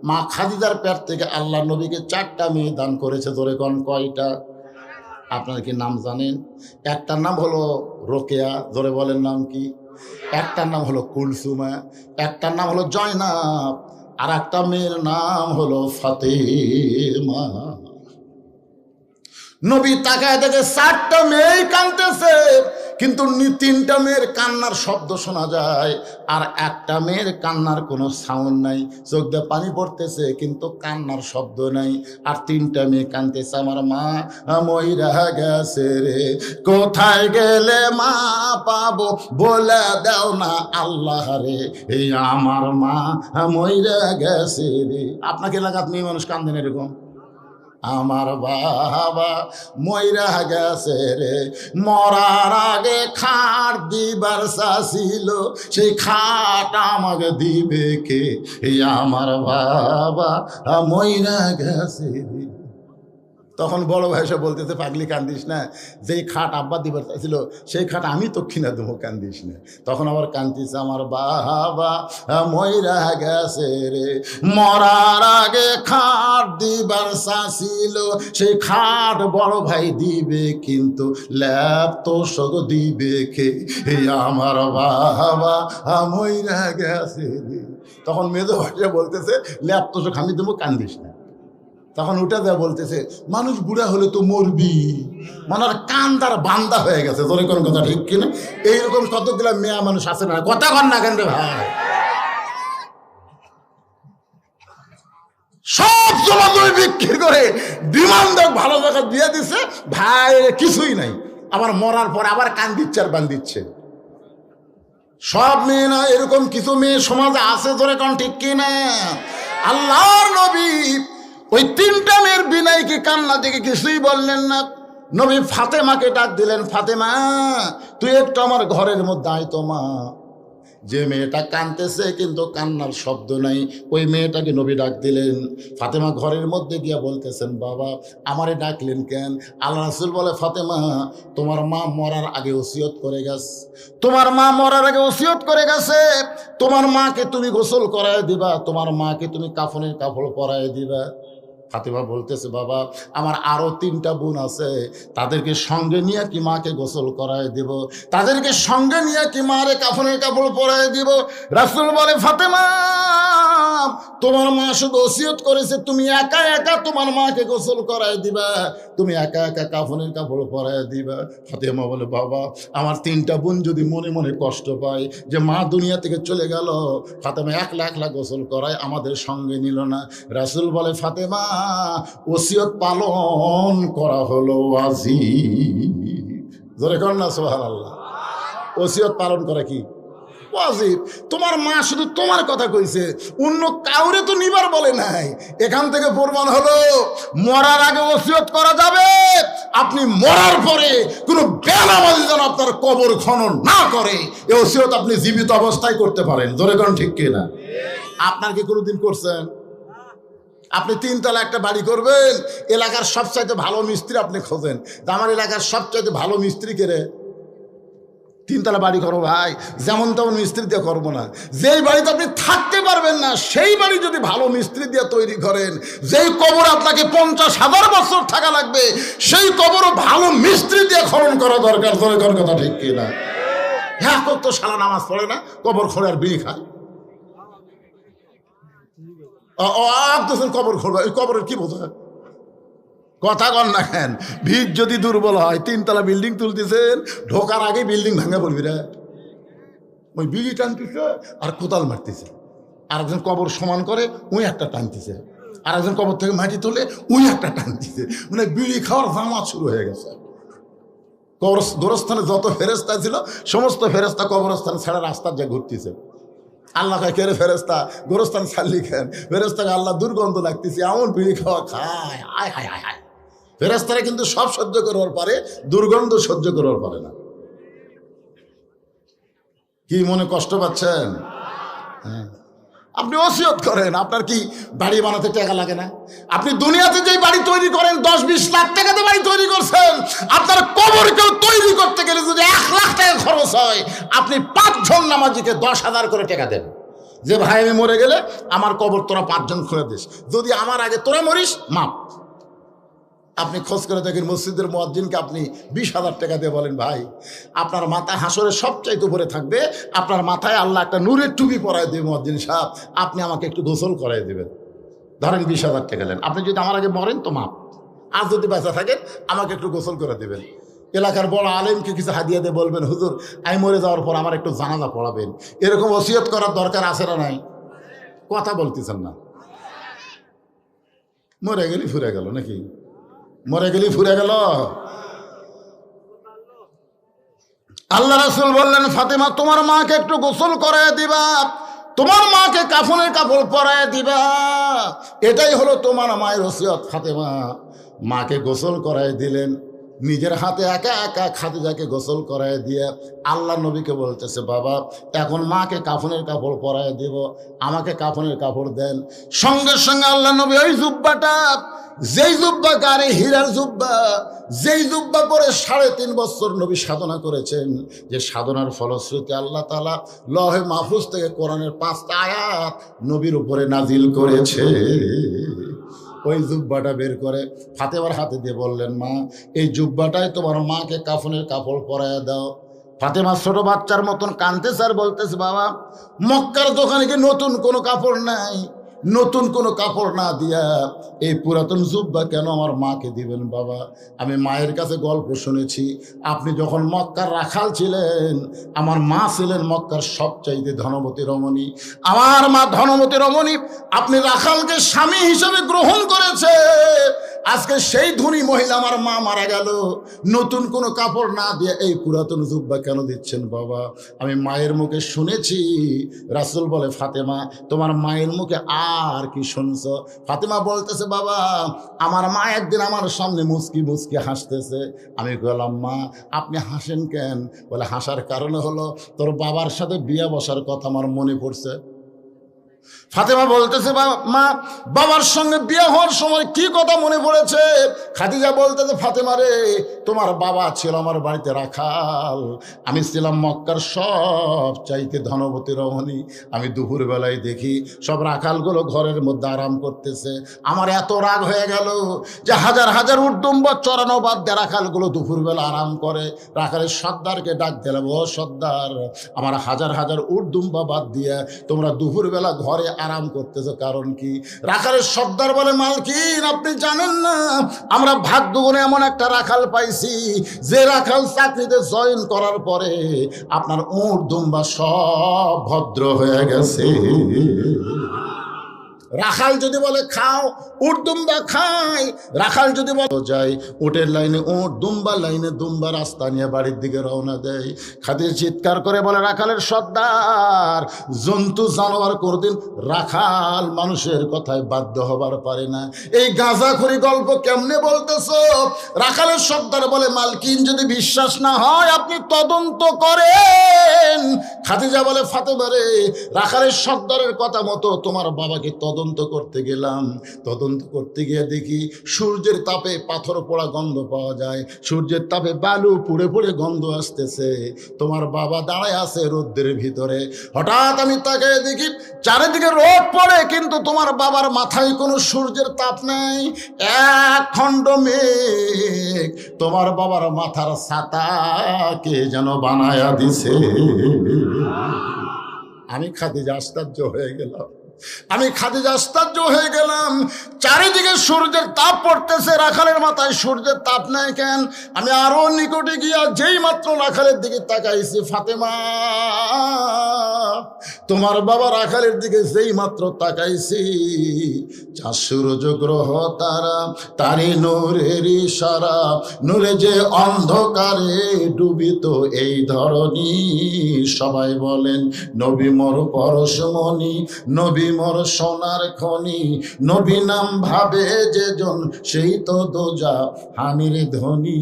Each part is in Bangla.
মা খাদিজার পেট থেকে আল্লাহ নবীকে 4টা মেয়ে দান করেছে। ধরে কোন কয়টা? আপনারা কি নাম জানেন? একটার নাম হলো রোকেয়া, ধরে বলেন নাম কি? একটার নাম হলো কুলসুমা, একটার নাম হলো জয়নাব, আর একটা মেয়ের নাম হলো ফাতেমা। নবী তাকায় দেখে 4টা মেয়েই কাঁদতেছে, কিন্তু 3টা মেয়ের কান্নার শব্দ শোনা যায়, আর একটা মেয়ের কান্নার কোনো সাউন্ড নাই। চোখ দিয়ে পানি পড়তেছে কিন্তু কান্নার শব্দ নাই। আর 3টা মেয়ে কাঁদতেছে, আমার মা মইরা গেছে রে, কোথায় গেলে মা পাবো বলে দাও না আল্লাহ রে, এই আমার মা মইরা গেছে রে। আপনাকে এলাকাত মেয়ে মানুষ কান্দেন এরকম? আমার বাবা মইরা গেছে রে, মরার আগে খাট দিবার চাছিল, সেই খাট আমাকে দিবে কে, এই আমার বাবা মইরা গেছে রে। তখন বড় ভাই এসে বলতেছে, পাগলি কান্দিস না, যেই খাট আব্বা দিবার চাইছিল সেই খাট আমি তো কিনা দেবো, কান্দিস না। তখন আবার কান্দিছে, আমার বাবা মইরা গেছে রে, মরার আগে খাট দিবার চাইছিল, সেই খাট বড় ভাই দিবে, কিন্তু ল্যাপ তো সগ দিবে কে, এই আমার বাবা মইরা গেছে রে। তখন মেজো ভাইয়া বলতেছে, ল্যাপ তো সগ আমি দেবো, কান্দিস না। তখন উঠে দেয়া বলতেছে, মানুষ বুড়া হলে তো মরবি, মানে কান তার বান্দা হয়ে গেছে। তোর কোন কথা ঠিক কিনা? এইরকম কতগুলা মেয়া মানুষ আছে না, কথা কন না কেন রে ভাই? সব জমি বিক্রি করে বিমান ভালো জায়গা দিয়ে দিছে, ভাই কিছুই নাই। আবার মরার পর আবার কান দিচ্ছে আর বান দিচ্ছে। সব মেয়ে না, এরকম কিছু মেয়ে সমাজে আছে, ধরে কোন ঠিক কিনা? আল্লাহর নবী ওই 3টা মেয়ের বিনাই কি কান্না থেকে কিছুই বললেন না। নবী ফাতেমাকে ডাক দিলেন, ফাতেমা তুই একটু আমার ঘরের মধ্যে আয় তো মা। যে মেয়েটা কাঁদতেছে কিন্তু কান্নার শব্দ নাই, ওই মেয়েটাকে নবী ডাক দিলেন। ফাতেমা ঘরের মধ্যে গিয়া বলতেছেন, বাবা আমারে ডাকলেন কেন? আল্লাহ রাসূল বলে, ফাতেমা তোমার মা মরার আগে ওসিয়ত করে গেছে, তোমার মা মরার আগে ওসিয়ত করে গেছে, তোমার মাকে তুমি গোসল করায় দিবা, তোমার মাকে তুমি কাফনের কাপড় পরায় দিবা। ফাতেমা বলতেছে, বাবা আমার আরো 3টা বোন আছে, তাদেরকে সঙ্গে নিয়ে কি মাকে গোসল করায় দিব, তাদেরকে সঙ্গে নিয়ে কি মারে কাফনের কাপড় পরায় দিব? রাসূল বলে, ফাতেমা তোমার মা শুধু ওসিয়ত করেছে তুমি একা একা তোমার মাকে গোসল করায় দিবা, তুমি একা একা কাফনের কাপড় পরায় দিবা। ফাতেমা বলে, বাবা আমার 3টা বোন যদি মনে মনে কষ্ট পায় যে মা দুনিয়া থেকে চলে গেল, ফাতেমা একলা গোসল করায়, আমাদের সঙ্গে নিল না। রাসূল বলে, ফাতেমা ওসিয়ত পালন করা হলো ওয়াজিব। জোরে কর না সুবহানাল্লাহ। ওসিয়ত পালন করা কি ওয়াজিব। তোমার মা শুধু তোমার কথা কইছে, অন্য কাউরে তো নিবার বলে নাই। এখান থেকে প্রমাণ হলো মরার আগে ওসিয়ত করা যাবে, আপনি মরার পরে কোনো বেনামাজি যেন আপনার কবর খনন না করে, এই ওসিয়ত আপনি জীবিত অবস্থায় করতে পারেন। জোরে কোন ঠিক কিনা? আপনার কি কোনোদিন করছেন? আপনি 3 তলা একটা বাড়ি করবেন, এলাকার সবচাইতে ভালো মিস্ত্রি আপনি খোঁজেন, আমার এলাকার সবচাইতে ভালো মিস্ত্রি কেড়ে 3 তলা বাড়ি করো ভাই, যেমন তেমন মিস্ত্রি দিয়ে করবো না। যেই বাড়িতে আপনি থাকতে পারবেন না সেই বাড়ি যদি ভালো মিস্ত্রি দিয়ে তৈরি করেন, যেই কবর আপনাকে 50,000 বছর থাকা লাগবে, সেই কবরও ভালো মিস্ত্রি দিয়ে খনন করা দরকার। ধরে কোন কথা ঠিক কিনা? হ্যাঁ, কত শালা নামাজ পড়ে না, কবর খোঁড়ে আর বিড়ি খায়। কবর খোঁড়বে, ওই কবরের কি বোঝা? কথা কন না কেন? ভিত যদি দুর্বল হয়, 3 তলা বিল্ডিং তুলতেছেন, ঢোকার আগে বিল্ডিং ভাঙা পড়বি রে। ওই বিড়ি টানতেছে আর কোদাল মারতেছে, আর একজন কবর সমান করে ওই একটা টানতেছে, আর একজন কবর থেকে মাটি তোলে ওই একটা টানতেছে, মানে বিড়ি খাওয়ার জামাত শুরু হয়ে গেছে। গোরস্থানে যত ফেরেস্তা ছিল সমস্ত ফেরেস্তা কবরস্থান ছাড়া রাস্তার যা ঘুরতেছে। আল্লাহ খায়, কেরে ফেরেস্তা গোরস্থান ছাড়লি খেন? ফেরেস্তাকে আল্লাহ দুর্গন্ধ লাগতেছে, এমন বিড়ি খাওয়া খায়, আয় হায় হায় হায়। ফেরেস্তারা কিন্তু সব সহ্য করবার পারে, দুর্গন্ধ সহ্য করবার পারে না। কি মনে কষ্ট পাচ্ছেন? হ্যাঁ, আপনি ওসিয়ত করেন। আপনার কি বাড়ি বানাতে টাকা লাগে না? আপনি দুনিয়াতে যেই বাড়ি তৈরি করেন 10-20 লাখ টাকাতে বাড়ি তৈরি করছেন, আপনার কবরকেও তৈরি করতে গেলে যদি 1 লাখ টাকা খরচ হয়, আপনি 5 জন নামাজিকে 10,000 করে টাকা দেন। যে ভাই আমি মরে গেলে আমার কবর তোরা 5 জন খুঁড়ে দিস, যদি আমার আগে তোরা মরিস মাপ। আপনি খোঁজ করে দেখেন মসজিদের মুয়াজ্জিনকে আপনি 20,000 টাকা দিয়ে বলেন, ভাই আপনার মাথা হাসরের সবচাইতে উপরে থাকবে, আপনার মাথায় আল্লাহ একটা নূরের টুপি পরায় দেবে মুয়াজ্জিন সাহেব, আপনি আমাকে একটু গোসল করাই দেবেন। ধরেন 20,000 টাকা দেন, আপনি যদি আমার আগে মরেন তো মাপ, আর যদি বেঁচে থাকেন আমাকে একটু গোসল করে দেবেন। এলাকার বড় আলেমকে কিছু হাদিয়া দিয়ে বলবেন, হুজুর আমি মরে যাওয়ার পর আমার একটু জানাজা পড়াবেন। এরকম ওসিয়ত করার দরকার আছে না নাই? কথা বলতেছেন না। মরে গেলি ফুরে গেল নাকি? মরে গেলি ফুরে গেল। আল্লাহ রাসূল বললেন, ফাতেমা তোমার মাকে একটু গোসল করায় দিবা, তোমার মাকে কাফনের কাপড় পরায় দিবা, এটাই হলো তোমার মায়ের ওসিয়ত। ফাতেমা মাকে গোসল করায় দিলেন, নিজের হাতে একা একা খাদিজাকে গোসল করায় দিয়ে আল্লাহ নবীকে বলতেছে, বাবা এখন মাকে কাফনের কাপড় পরায় দিব, আমাকে কাফনের কাপড় দেন। সঙ্গে সঙ্গে আল্লাহ নবী ওই জুব্বাটা, যেই জুব্বা গারে হীরার জুব্বা, যেই জুব্বা পরে 3.5 বছর নবী সাধনা করেছেন, যে সাধনার ফলশ্রুতি আল্লাহ তাআলা লহে মাহফুজ থেকে কোরআনের 5টা আয়াত নবীর উপরে নাজিল করেছে। ওই জুব্বাটা বের করে ফাতেমার হাতে দিয়ে বললেন, মা এই জুব্বাটাই তোমার মাকে কাফনের কাপড় পরায় দাও। ফাতেমা ছোট বাচ্চার মতন কাঁদতেছে আর বলতেছে, বাবা মক্কার দোকানে কি নতুন কোনো কাপড় নাই? নতুন কোনো কাপড় না দিয়া এই পুরাতন জুব্বা কেন আমার মাকে দিবেন? বাবা আমি মায়ের কাছে গল্প শুনেছি, আপনি যখন মক্কার রাখাল ছিলেন, আমার মা ছিলেন মক্কার সবচাইতে ধনবতী রমণী, আমার মা ধনবতী রমণী, আপনি রাখালকে স্বামী হিসেবে গ্রহণ করেছে। আজকে সেই ধনী মহিলা আমার মা মারা গেল, নতুন কোনো কাপড় না দিয়ে এই পুরাতন জুব্বা কেন দিচ্ছেন? বাবা আমি মায়ের মুখে শুনেছি। রাসূল বলে, ফাতেমা তোমার মায়ের মুখে আর কি শুনছো? ফাতেমা বলতেছে, বাবা আমার মা একদিন আমার সামনে মুচকি মুচকি হাসতেছে। আমি বললাম, মা আপনি হাসেন কেন? বলে, হাসার কারণ হলো তোর বাবার সাথে বিয়ে বসার কথা আমার মনে পড়ছে। ফাতেমা বলতেছে, মা বাবার সঙ্গে বিয়ে হওয়ার সময় কি কথা মনে পড়েছে? খাদিজা বলতেছে, ফাতেমা রে তোমার বাবা ছিল আমার বাড়িতে রাখাল, আমি ছিলাম মক্কার সব চাইতে ধনবতী রমণী। আমি দুপুর বেলায় দেখি সব রাখালগুলো ঘরের মধ্যে আরাম করতেছে, আমার এত রাগ হয়ে গেল যে হাজার হাজার উটদুম্বা চড়ানো বাদ দিয়ে রাখালগুলো দুপুরবেলা আরাম করে। রাখালের সর্দারকে ডাক দিলাম, ও সর্দার আমার হাজার হাজার উটদুম্বা বাদ দিয়ে তোমরা দুপুরবেলা ঘরে আরাম করতেছে, কারণ কি? রাখালের সর্দার বলে, মালকিন আপনি জানেন না আমরা ভাগ্যগুণে এমন একটা রাখাল পাইছি, যে রাখাল চাকরিতে জয়েন করার পরে আপনার উট দুম্বা সব ভদ্র হয়ে গেছে। রাখাল যদি বলে খাও, উট দুম্বা খাই। রাখাল যদি বলে যাই, উটের লাইনে উট, দুম্বার লাইনে দুম্বা, রাস্তা নিয়ে বাড়ির দিকে রওনা দেয়। খাদিজা চিৎকার করে বলে, রাখালের সর্দার জন্তু জানোয়ার কোনদিন রাখাল মানুষের কথায় বাধ্য হবার পারে না, এই গাঁজাখুরি গল্প কেমনে বলতেছো? রাখালের সর্দার বলে, মালকিন যদি বিশ্বাস না হয় আপনি তদন্ত করেন। খাদিজা বলে, ফাতেমা রে রাখালের সর্দারের কথা মতো তোমার বাবাকে তদন্ত করতে গেলাম, তদন্ত করতে গিয়ে দেখি সূর্যের তাপে পাথর পোড়া গন্ধ পাওয়া যায়, সূর্যের তাপে বালু পুড়ে পুড়ে গন্ধ আসতেছে, তোমার বাবা দাঁড়ায় আছে রোদ্রের ভিতরে। হঠাৎ আমি তাকায় দেখি চারিদিকে রোদ পড়ে, কিন্তু তোমার বাবার মাথায় কোনো সূর্যের তাপ নাই, এক খণ্ড মেঘ তোমার বাবার মাথার ছাতাকে যেন বানায়া দিছে। আমি খাদিজা আশ্চর্য হয়ে গেলাম, আমি খাদিজা আশ্চর্য হয়ে গেলাম। চারিদিকে সূর্যের তাপ পড়তেছে, রাখালের মাথায় সূর্যের তাপ নাই কেন? আমি আরো নিকটে গিয়া যেই মাত্র রাখালের দিকে তাকাইছি, ফাতেমা তোমার বাবা রাখালের দিকে যেই মাত্র তাকাইছি, চাঁদ সূর্য গ্রহ তারা তারি নূরের ইশারা, নূরে যে অন্ধকারে ডুবিত এই ধরনী। সবাই বলেন নবী মোর পরশমণি, নবী মোর সোনার খনি, নবী নাম ভাবে যে জন সেই তো দোজা হানির ধনী।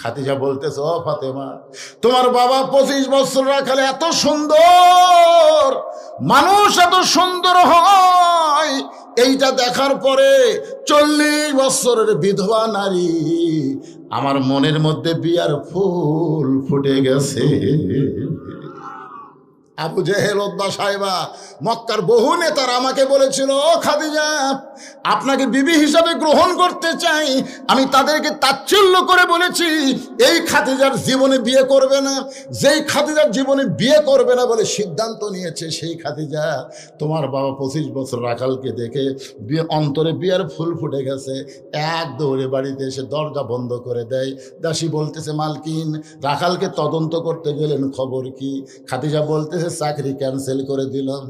খাদিজা বলতেছে, ও ফাতেমা তোমার বাবা 25 বছর রাখালে এত সুন্দর, মানুষ এত সুন্দর হয়, এইটা দেখার পরে 40 বছরের বিধবা নারী আমার মনের মধ্যে বিয়ার ফুল ফুটে গেছে। আবু জেহেল, উতবা, সাইবা, মক্কার বহু নেতারা আমাকে বলেছিল, ও খাদিজা, আপনাকে বিবি হিসাবে গ্রহণ করতে চাই। আমি তাদেরকে তাচ্ছিল্য করে বলেছি, এই খাদিজার জীবনে বিয়ে করবে না। যেই খাদিজার জীবনে বিয়ে করবে না বলে সিদ্ধান্ত নিয়েছে, সেই খাদিজা, তোমার বাবা 25 বছর রাখালকে দেখে অন্তরে বিয়ের ফুল ফুটে গেছে। এক দৌড়ে বাড়িতে এসে দরজা বন্ধ করে দেয়। দাসী বলতেছে, মালকিন, রাখালকে তদন্ত করতে গেলেন, খবর কি? খাদিজা বলতেছে, চাকরি ক্যান্সেল করে দিলাম,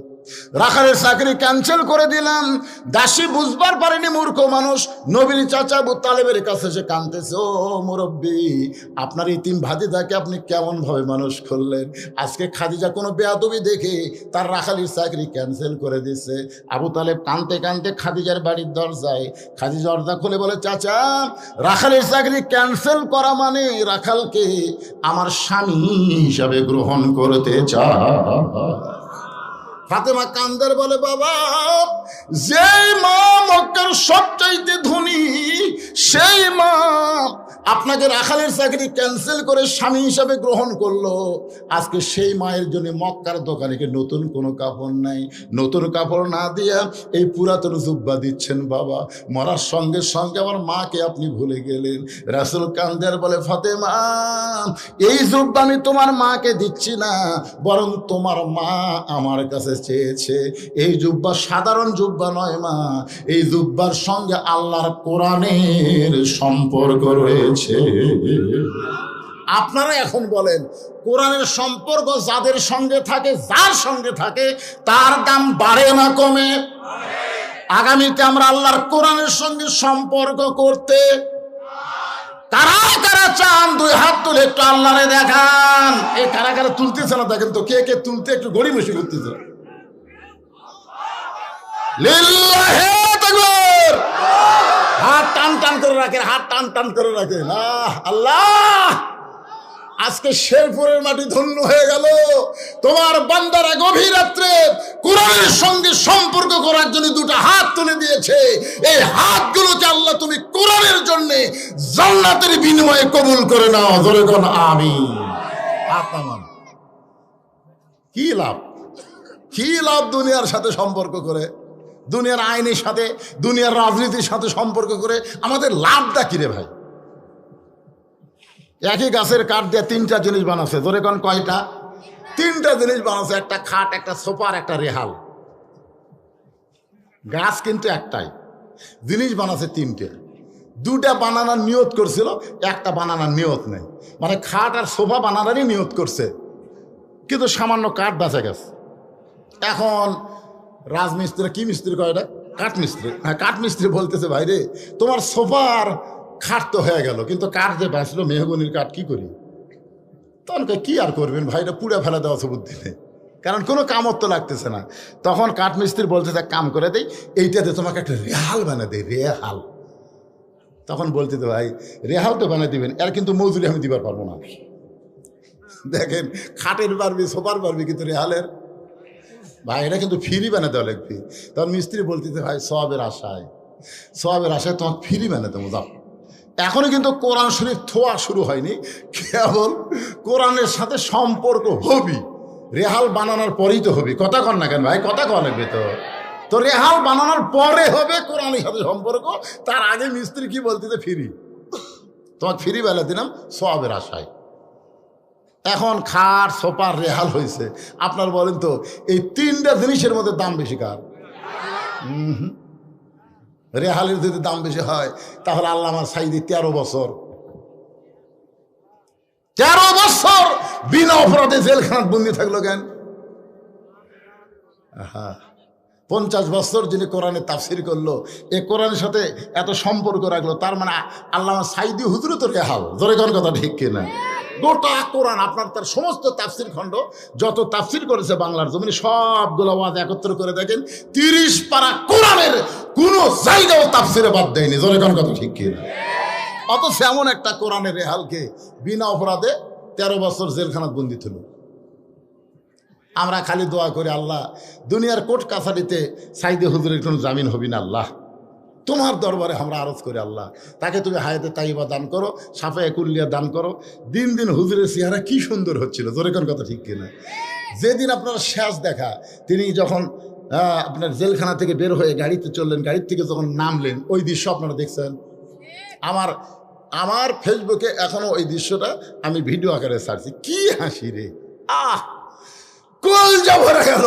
রাখালের চাকরি ক্যান্সেল করে দিলাম। দাসী বুঝবার পারেনি, মূর্খ মানুষ। নবীর চাচা আবু তালেবের কাছে সে কাঁদতেছে, ও মুরব্বী, আপনার ইতিম ভাতিজাকে আপনি কেমন ভাবে মানুষ করলেন? আজকে খাদিজা কোনো বেয়াদবি দেখে তার রাখালির চাকরি ক্যান্সেল করে দিচ্ছে। আবু তালেব কাঁদতে কাঁদতে খাদিজার বাড়ির দরজায়, খাদিজা দরজা খুলে বলে, চাচা, রাখালের চাকরি ক্যান্সেল করা মানে রাখালকে আমার স্বামী হিসাবে গ্রহণ করতে চায়। ফাতেমা কান্দার বলে, বাবা, যেই মা মক্কার সবচাইতে ধনী, সেই মা আপনাকে রাখালের চাকরি ক্যান্সেল করে স্বামী হিসাবে গ্রহণ করলো। আজকে সেই মায়ের জন্য মক্কার দোকানে নতুন কোনো কাপড় নাই, নতুন কাপড় না দিয়া এই পুরাতন জুব্বা দিচ্ছেন। বাবা, মরার সঙ্গে সঙ্গে আমার মাকে আপনি ভুলে গেলেন। রাসূল কান্দার বলে, ফাতেমা, এই জুব্বা আমি তোমার মাকে দিচ্ছি না, বরং তোমার মা আমার কাছে চেয়েছে। এই জুব্বা সাধারণ জুব্বা নয় মা, এই জুব্বার সঙ্গে আল্লাহর কোরআনের সম্পর্ক রয়েছে। আপনারা এখন বলেন, কোরআনের সম্পর্ক যাদের সঙ্গে থাকে, যার সঙ্গে থাকে, তার দাম বাড়ে না কমে? আগামীতে আমরা আল্লাহর কোরআনের সঙ্গে সম্পর্ক করতে কারা কারা চান? দুই হাত তুলে একটু আল্লাহরে দেখান। এই কারা কারা তুলতেছে না দেখেন তো, কে কে তুলতে একটু গড়িমসি করতেছে। লিল্লাহি তাকবীর। হাত টান টান করে রাখেন, হাত টান টান করে রাখেন। আল্লাহ, আজকে শেরপুরের মাটি ধন্য হয়ে গেল। তোমার বান্দারা গভীর রাত্রে কোরআনের সঙ্গে সম্পর্ক করার জন্য দুটো হাত তুলে দিয়েছে। এই হাতগুলোকে আল্লাহ তুমি কোরআনের জন্য জান্নাতের বিনিময়ে কবুল করে নাও। ধরে কোন আমিন। কি লাভ, কি লাভ দুনিয়ার সাথে সম্পর্ক করে, দুনিয়ার আইনের সাথে, দুনিয়ার রাজনীতির সাথে সম্পর্ক করে আমাদের লাভটা কি রে ভাই? একই গাছের কাঠ দিয়ে 3টা জিনিস বানাচ্ছে। ধরে কোন কয়টা? 3টা জিনিস বানাচ্ছে, একটা খাট, একটা সোফার, একটা রেহাল। গাছ কিন্তু একটাই, জিনিস বানাচ্ছে 3টে। 2টা বানানোর নিয়ত করছিল, একটা বানানোর নিয়ত নেই। মানে খাট আর সোফা বানানোরই নিয়ত করছে, কিন্তু সামান্য কাঠ বেঁচে গেছে। এখন রাজমিস্ত্রি, কি মিস্ত্রি কয় এটা? কাঠমিস্ত্রি। হ্যাঁ, কাঠমিস্ত্রি বলতেছে, ভাই রে, তোমার সোফার খাট তো হয়ে গেল, কিন্তু কাঠ যে বাঁচলো মেহগনির কাঠ, কি করি? তখন কি আর করবেন ভাই, এটা পুড়ে ফেলা দেওয়া বুদ্ধি নেই, কারণ কোনো কামত তো লাগতেছে না। তখন কাঠমিস্ত্রি বলতেছে, কাম করে দেই, এইটাতে তোমাকে একটা রেহাল বানিয়ে দেয়, রেহাল। তখন বলতে তো, ভাই রেহাল তো বানিয়ে দিবেন, এর কিন্তু মজুরি আমি দিবার পারবো না। দেখেন, খাটের পারবি, সোফার পারবি, কিন্তু রেহালের ভাই এটা কিন্তু ফ্রি বানিয়ে দেওয়া লাগবে। তখন মিস্ত্রি বলতেছে, ভাই সওয়াবের আশায়, সওয়াবের আশায় তোমার ফ্রি বানিয়ে দেবো, যাও। এখনো কিন্তু কোরআন শরীফ থোয়া শুরু হয়নি, কেবল কোরআনের সাথে সম্পর্ক হবি। রেহাল বানানোর পরেই তো হবি। কথা কন না কেন ভাই? কথা কন লাগবে তো রেহাল বানানোর পরে হবে কোরআনের সাথে সম্পর্ক। তার আগে মিস্ত্রি কি বলতেছে, ফ্রি, তোমাকে ফ্রি বেলা দিলাম সওয়াবের আশায়। এখন খাট, সোফার, রেহাল হয়েছে। আপনার বলেন তো, এই 3টা জিনিসের মধ্যে দাম বেশি কার? রেহালের যদি দাম বেশি হয়, তাহলে আল্লামা সাঈদী 13 বছর বিনা অপরাধে জেলখানায় বন্দি থাকলো কেন? 50 বছর যিনি কোরআনে তাফসির করলো, এ কোরআনের সাথে এত সম্পর্ক রাখলো, তার মানে আল্লামা সাঈদী হুজুরও তো রেহাল। জোরে কোন কথা ঠিক কিনা? গোটা কোরআন আপনার, তার সমস্ত তাফসির খণ্ড যত তাফসির করেছে বাংলার জমিনে, সবগুলো ওয়াজ একত্র করে দেখেন, 30 পারা কোরআনের কোনো জায়গাও তাফসিরে বাদ দেয়নি। জোরে কোন কথা ঠিক কিনা? অথচ এমন একটা কোরআনের রেহালকে বিনা অপরাধে 13 বছর জেলখানাত বন্দি ছিল। আমরা খালি দোয়া করি, আল্লাহ দুনিয়ার কোর্ট কাছারিতে সাঈদী হুজুরের কোনো জামিন হবি না। আল্লাহ তোমার দরবারে আমরা আরজ করি, আল্লাহ তাকে তুমি হায়াতে তাইবা দান করো, সাফায়ে কুল্লিয়া দান করো। দিন দিন হুজুরের চেহারা কি সুন্দর হচ্ছিল। জোরে কোন কথা ঠিক কিনা? যেদিন আপনার শেষ দেখা, তিনি যখন আপনার জেলখানা থেকে বের হয়ে গাড়িতে চললেন, গাড়ির থেকে যখন নামলেন, ওই দৃশ্য আপনারা দেখছেন। আমার ফেসবুকে এখনো ওই দৃশ্যটা আমি ভিডিও আকারে ছাড়ছি। কি হাসি রে, কলজা ভরে গেল।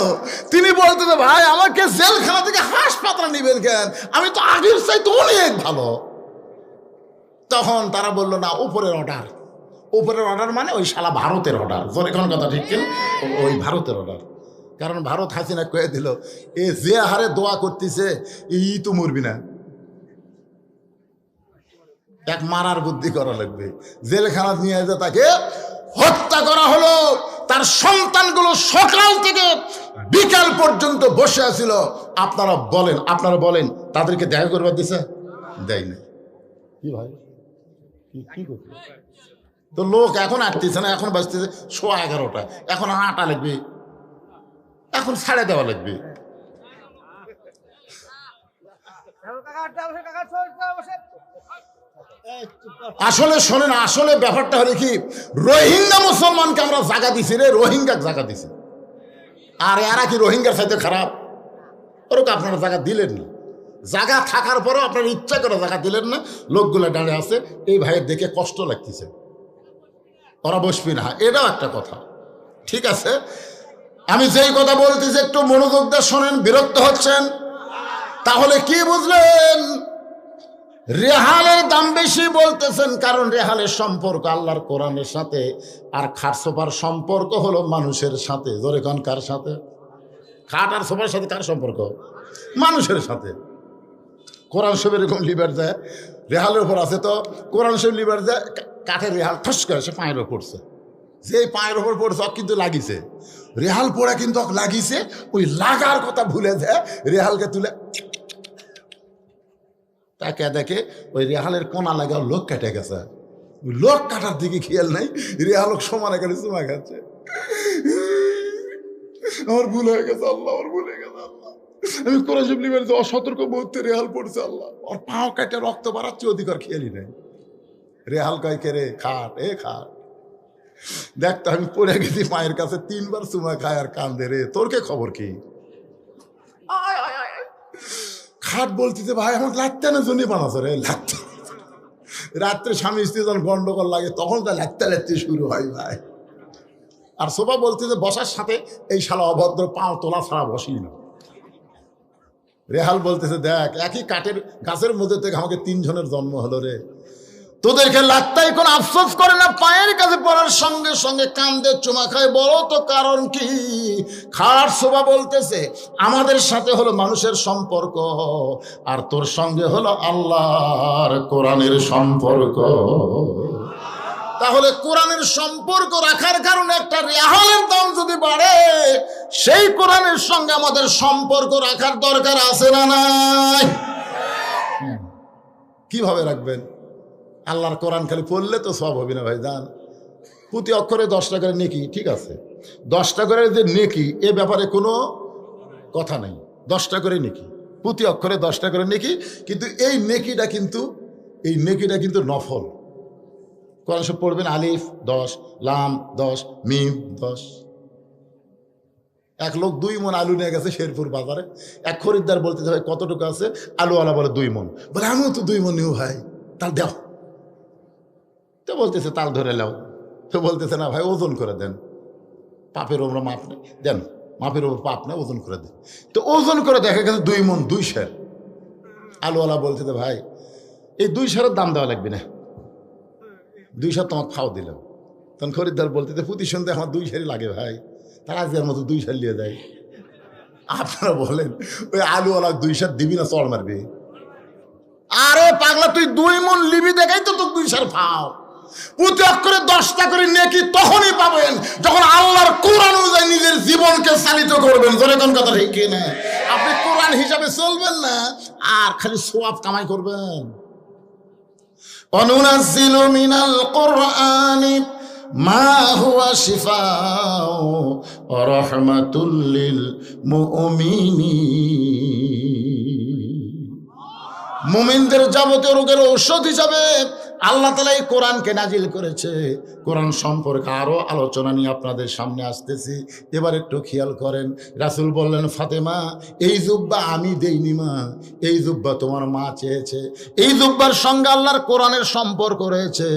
তিনি বলতেন, ভাই আমাকে জেলখানা থেকে হাসপাতালে নিবেন কেন, আমি তো আগের চাইতে অনেক ভালো। তখন তারা বলল, না, উপরের অর্ডার। উপরের অর্ডার মানে ওই শালা ভারতের অর্ডার। জোরে কোন কথা ঠিক কিনা, ওই ভারতের অর্ডার। কারণ ভারত হাসিনা কয়ে দিল, এ যে হারে দোয়া করতেছে, ই তো মরবি না, এক মারার বুদ্ধি করা লাগবে। জেলখানা নিয়ে যে তাকে হত্যা করা হলো। তার সন্তানগুলো সকাল থেকে বিকাল পর্যন্ত বসে আছিল। আপনারা বলেন তাদেরকে দেখা করবার দিছে? দেয় না। কি ভাই, কি করছে? তো লোক এখন আসতেছে না, এখন বাজতেছে 11:15। এখন আটা লাগবে, এখন ছাড়ে দেওয়া লাগবে। আসলে শোনেন, আসলে ব্যাপারটা হলে কি, রোহিঙ্গা মুসলমানকে আমরা জায়গা দিছি রে, রোহিঙ্গা জায়গা দিছি। আর এরা কি রোহিঙ্গার সাথে খারাপ? ওরকম আপনারা জায়গা দিলেন না। জায়গা থাকার পরেও আপনার ইচ্ছা করে জায়গা দিলেন না। লোকগুলো দাঁড়িয়ে আছে, এই ভাইয়ের দেখে কষ্ট লাগতেছে, ওরা বসবি না। এটাও একটা কথা, ঠিক আছে। আমি যেই কথা বলতেছি একটু মনোযোগ দিয়ে শোনেন, বিরক্ত হচ্ছেন। তাহলে কি বুঝলেন? রেহালের দাম বেশি বলতেছেন কারণ রেহালের সম্পর্ক আল্লাহর কোরআনের সাথে, আর খাট সোফার সম্পর্ক হলো মানুষের সাথে। জোরে কোন, কার সাথে? খাট আর সোফার সাথে কার সম্পর্ক? মানুষের সাথে। কোরআন শরীফ এরকম লিভার যায়, রেহালের উপর আছে, তো কোরআন শরীফ লিভার যায়, কাঠের রেহাল ঠস করে সে পায়ের ওপর পড়ছে। যে পায়ের ওপর পড়ছে কিন্তু লাগিছে, রেহাল পড়া কিন্তু লাগিছে, ওই লাগার কথা ভুলে যায়, রেহালকে তুলে তাকে দেখে ওই রেহালের কোনা লাগা লোক কেটে গেছে। লোক কাটার দিকে খেয়াল নাই, রেহাল সমান এখানে চুমা খাচ্ছে। আমার ভুল হয়ে গেছে আল্লাহ, আমার ভুল হয়ে গেছে আল্লাহ। আমি কোরআন শরীফ লিভার অসতর্ক মুহূর্তে রেহাল পড়ছে আল্লাহ, ওর পাও কাটে রক্ত বাড়াচ্ছে, অধিকার খেয়ালই নাই। রেহাল কয় কে রে, খাট, এ খাট। দেখতো আমি পড়ে গেছি পায়ের কাছে, 3বার চুমা খায় আর কান্দে রে, তোর কে খবর কি? খাট বলতেছে, ভাই আমার লাগতে না জন্য বানাছো রে, লাগতে। রাত্রে স্বামী স্ত্রী যখন গন্ডগোল লাগে তখন তো লাগতে শুরু হয় ভাই। আর সোফা বলতেছে, বসার সাথে এই শালা অভদ্র পাও তোলা ছাড়া বসি না। রেহাল বলতেছে, দেখ একই কাঠের গাছের মধ্যে থেকে আমাকে 3 জনের জন্ম হলো রে, তোদেরকে লাগতাই কোন আফসোস করে না, পায়ের কাছে পড়ার সঙ্গে সঙ্গে কান্দে চুমা খায়, বলো তো কারণ কি? খাট সোফা বলতেছে, আমাদের সাথে হলো মানুষের সম্পর্ক, আর তোর সঙ্গে হলো আল্লাহর কোরআনের সম্পর্ক। তাহলে কোরআনের সম্পর্ক রাখার কারণে একটা রেহালের দাম যদি বাড়ে, সেই কোরআনের সঙ্গে আমাদের সম্পর্ক রাখার দরকার আছে না নাই? কিভাবে রাখবেন? আল্লাহর কোরআন খালি পড়লে তো সব হবে না ভাই, জান। প্রতি অক্ষরে 10টা করে নেকি, ঠিক আছে, 10টা করে যে নেকি, এ ব্যাপারে কোনো কথা নেই। 10টা করে নেকি, প্রতি অক্ষরে 10টা করে নেকি, কিন্তু এই নেকিটা কিন্তু নফল। কোরআন সব পড়বেন, আলিফ 10, লাম 10, মিম 10। এক লোক 2 মণ আলু নিয়ে গেছে শেরপুর বাজারে। এক খরিদ্দার বলতেছে, ভাই কতটুকু আছে? আলুওয়ালা বলে 2 মণ। বলে আমিও তো 2 মণ নিও ভাই, তাহলে দেও। তো বলতেছে তাল ধরে লাও। তো বলতেছে, না ভাই ওজন করে দেন, পাপের ওপর মাপ নেই, দেন মাপের ওপর পাপ নেই, ওজন করে দেন। তো ওজন করে দেখা গেছে 2 মণ 2 সের। আলুওয়ালা বলতেছে, ভাই এই 2 সেরের দাম দেওয়া লাগবে না, 2 সের তোমাকে খাও দিলাম। তখন খরিদ্দার বলতেছে, প্রতি সন্ধ্যে আমার 2 সেরই লাগে ভাই, তার আজকের মতো 2 সের নিয়ে যায়। আপনারা বলেন ওই আলুওয়ালা 2 সের দিবি না চড় মারবি? আরে পাগলা, তুই 2 মণ লিবি দেখাই তো তোর 2 সের পাও। প্রতি অক্ষরে 10টা করে নেকি তখনই পাবেন যখন আল্লাহর কোরআন অনুযায়ী নিজের জীবনকে চালিত করবেন। জোরে কোন কথা ঠিক না? আপনি কোরআন হিসাবে চলবেন না, আর খালি সওয়াব কামাই করবেন। অনুনাজ্জিলু মিনাল কুরআনি মা হুয়া শিফাউ ওয়া রাহমাতুল লিল মুমিনিন। মুমিনদের যাবতীয় রোগের ঔষধ হিসাবে আল্লাহ তাআলা এই কোরআনকে নাজিল করেছে। কোরআন সম্পর্কে আরো আলোচনা নিয়ে আপনাদের সামনে আসতেছি। এবার একটু খেয়াল করেন, রাসূল বললেন, ফাতেমা এই জুব্বা আমি দেইনি মা, এই জুব্বা তোমার মা চেয়েছে। এই জুব্বার সঙ্গে আল্লাহর কোরআনের সম্পর্ক রয়েছে।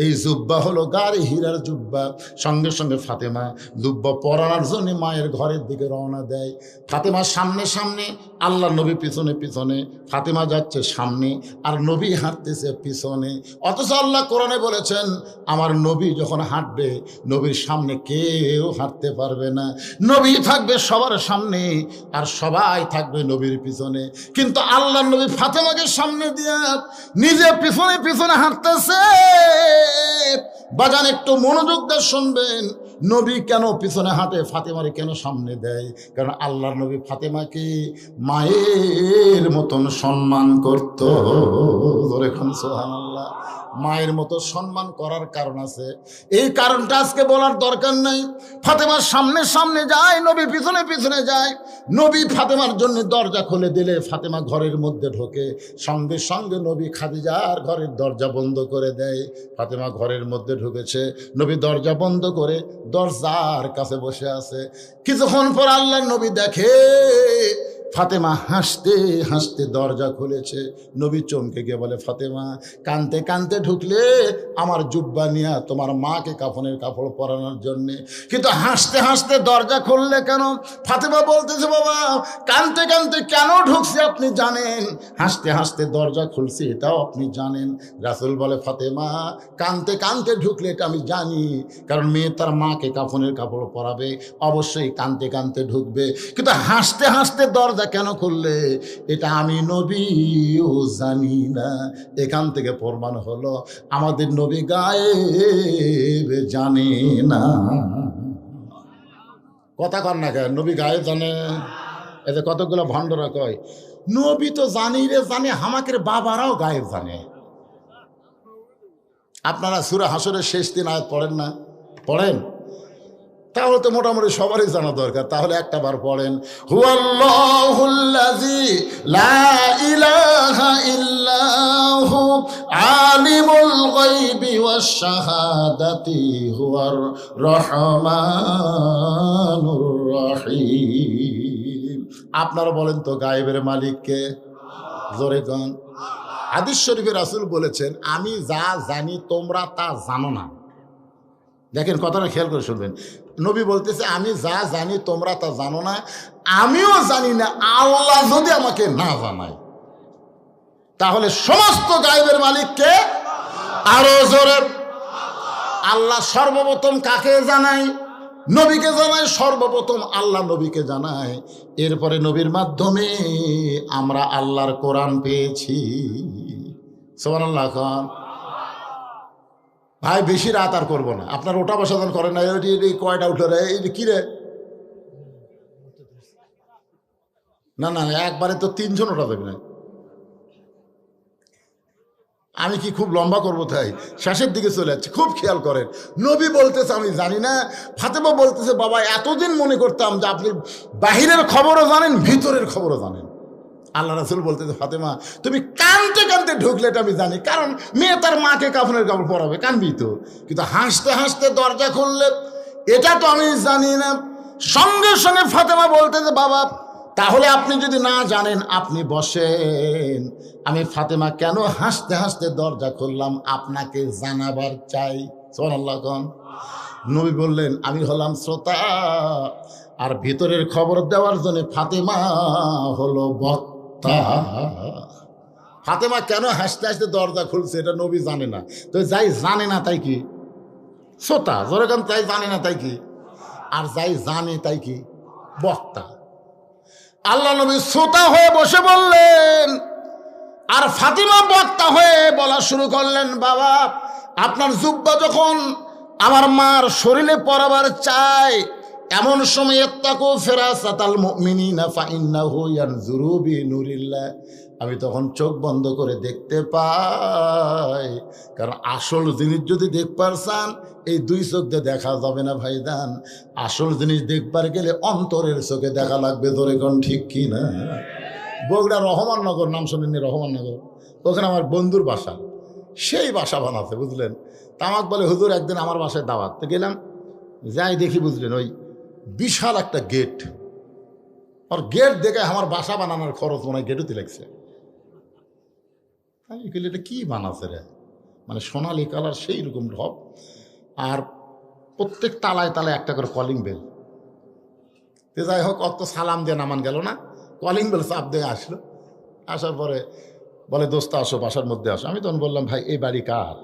এই জুব্বা হলো গাড়ি হীরার জুব্বা। সঙ্গে সঙ্গে ফাতেমা জুব্বা পরানোর জন্য মায়ের ঘরের দিকে রওনা দেয়। ফাতেমা সামনে সামনে, আল্লাহ নবী পিছনে পিছনে, ফাতেমা যাচ্ছে সামনে আর নবী হাঁটতেছে পিছনে। অথচ আল্লাহ কোরআনে বলেছেন, আমার নবী যখন হাঁটবে নবীর সামনে কেউ হাঁটতে পারবে না, নবী থাকবে সবার সামনে আর সবাই থাকবে নবীর পিছনে। কিন্তু আল্লাহ নবী ফাতেমাকে সামনে দিয়ে নিজে পিছনে পিছনে হাঁটতেছে। বাজান একটু মনোযোগ দিয়ে শুনবেন, নবী কেন পিছনে হাঁটে, ফাতেমারে কেন সামনে দেয়? কারণ আল্লাহর নবী ফাতেমাকে মায়ের মতন সম্মান করত। এখন সুবহানাল্লাহ, মায়ের মতো সম্মান করার কারণ আছে। এই কারণটা আজকে বলার দরকার নাই। ফাতেমার সামনে সামনে যায়, নবী পিছনে পিছনে যায়। নবী ফাতেমার জন্য দরজা খুলে দিলে ফাতেমা ঘরের মধ্যে ঢোকে। সঙ্গে সঙ্গে নবী খাদিজার ঘরের দরজা বন্ধ করে দেয়। ফাতেমা ঘরের মধ্যে ঢুকেছে, নবী দরজা বন্ধ করে দরজার কাছে বসে আছে। কিছুক্ষণ পর আল্লাহর নবী দেখে ফাতেমা হাসতে হাসতে দরজা খুলেছে। নবী চমকে গিয়ে বলে, ফাতেমা কানতে কানতে ঢুকলে আমার জুব্বা নিয়ে তোমার মাকে কাফনের কাপড় পরানোর জন্যে, কিন্তু হাসতে হাসতে দরজা খুললে কেন? ফাতেমা বলতেছে, বাবা কানতে কানতে কেন ঢুকছি আপনি জানেন, হাসতে হাসতে দরজা খুলছি এটাও আপনি জানেন। রাসূল বলে, ফাতেমা কানতে কানতে ঢুকলে এটা আমি জানি, কারণ মেয়ে তার মাকে কাফনের কাপড় পরাবে, অবশ্যই কানতে কানতে ঢুকবে, কিন্তু হাসতে হাসতে দরজা কেন করলে এটা আমি নবীও জানি না। এখান থেকে প্রমাণ হলো আমাদের নবী গায়েব জানে না। কথা কর না কেন, নবী গায়েব জানে? এতে কতগুলো ভণ্ডরা কয় নবী তো জানি রে জানে, আমাদের বাবারাও গায়েব জানে। আপনারা সূরা হাসরের শেষ 3 আয়াত পড়েন না? পড়েন? তাহলে তো মোটামুটি সবারই জানা দরকার। তাহলে একটা বার পড়েন, হুয়াল্লাহুল্লাযী লা ইলাহা ইল্লাহু আলিমুল গায়বি ওয়াশ শাহাদাতি হুয়ার রহমানুর রহিম। আপনারা বলেন তো গায়েবের মালিক কে? জোরে গান। হাদিস শরীফে রাসূল বলেছেন, আমি যা জানি তোমরা তা জানো না। দেখেন কথাটা খেয়াল করে শুনবেন, নবী বলতেছে আমি যা জানি তোমরা তা জানো না, আমিও জানি না আল্লাহ যদি আমাকে না জানায়। তাহলে সমস্ত গায়েবের মালিককে আরো জোরে আল্লাহ সর্বপ্রথম কাকে জানায়? নবীকে জানায়। সর্বপ্রথম আল্লাহ নবীকে জানায়, এরপরে নবীর মাধ্যমে আমরা আল্লাহর কোরআন পেয়েছি। সুবহানাল্লাহ। খান ভাই বেশি রাত আর করবো না, আপনার ওটা বসা করেন না। কয়টা উঠলো রে, এই কি রে? না না একবারে তো 3 জন ওঠা যাবে না। আমি কি খুব লম্বা করবো? তাই শেষের দিকে চলে যাচ্ছে, খুব খেয়াল করেন। নবী বলতেছে আমি জানি না, ফাতেমা বলতেছে বাবা এতদিন মনে করতাম যে আপনি বাহিরের খবরও জানেন ভিতরের খবরও জানেন। আল্লাহ রাসূল বলতেছে, ফাতেমা তুমি কানতে কানতে ঢুকলে এটা আমি জানি, কারণ মেয়ে তার মাকে কাফনের কাপড় পরাবে, কানবি তো, কিন্তু হাসতে হাসতে দরজা খুললে এটা তো আমি জানি না। সঙ্গে সঙ্গে ফাতেমা বলতেছে, বাবা তাহলে আপনি যদি না জানেন আপনি বসেন, আমি ফাতেমা কেন হাসতে হাসতে দরজা খুললাম আপনাকে জানাবার চাই। সুবহানাল্লাহ। কোন নবী বললেন, আমি হলাম শ্রোতা আর ভিতরের খবর দেওয়ার জন্য ফাতেমা হলো বক্তা। ফাতেমা কেন হাসতে হাসতে দরজা খুলছে এটা নবী জানে না, তো যাই জানে না তাই কি শ্রোতা, যেরকম তাই জানে না তাই কি, আর যাই জানে তাই কি বক্তা। আল্লাহ নবী শ্রোতা হয়ে বসে বললেন আর ফাতেমা বক্তা হয়ে বলা শুরু করলেন, বাবা আপনার জুব্বা যখন আমার মার শরীরে পরাবার চাই, এমন সময় ইত্তাকু ফিরাসাতাল মুমিনিনা ফাইন্নাহু ইয়ানজুরু বিনুরিল্লাহ, আমি তখন চোখ বন্ধ করে দেখতে পাই। কারণ আসল জিনিস যদি দেখবার চান এই 2 চোখ দিয়ে দেখা যাবে না ভাইদান, আসল জিনিস দেখবার গেলে অন্তরের চোখে দেখা লাগবে। ধরে কোন ঠিক কি না? বগুড়া রহমাননগর নাম শোনেননি? রহমাননগর, ওখানে আমার বন্ধুর বাসা। সেই বাসা বানাতে, বুঝলেন। তামাক বলে হুজুর একদিন আমার বাসায় দাওয়াত, তো গেলাম, যাই দেখি বুঝলেন ওই বিশাল একটা গেট, ওর গেট দেখে আমার বাসা বানানোর খরচ মনে হয় গেটুতে লাগছে। আমি বলি এটা কি বানাচ্ছে রে, মানে সোনালি কালার সেই রকম ঢপ, আর প্রত্যেক তালায় তালায় একটা করে কলিং বেল। তো যাই হোক, অত সালাম দিয়ে নামান গেল না, কলিং বেল চাপ দিয়ে আসলো। আসার পরে বলে দোস্ত আসো, বাসার মধ্যে আসো। আমি তখন বললাম ভাই এই বাড়ি কার?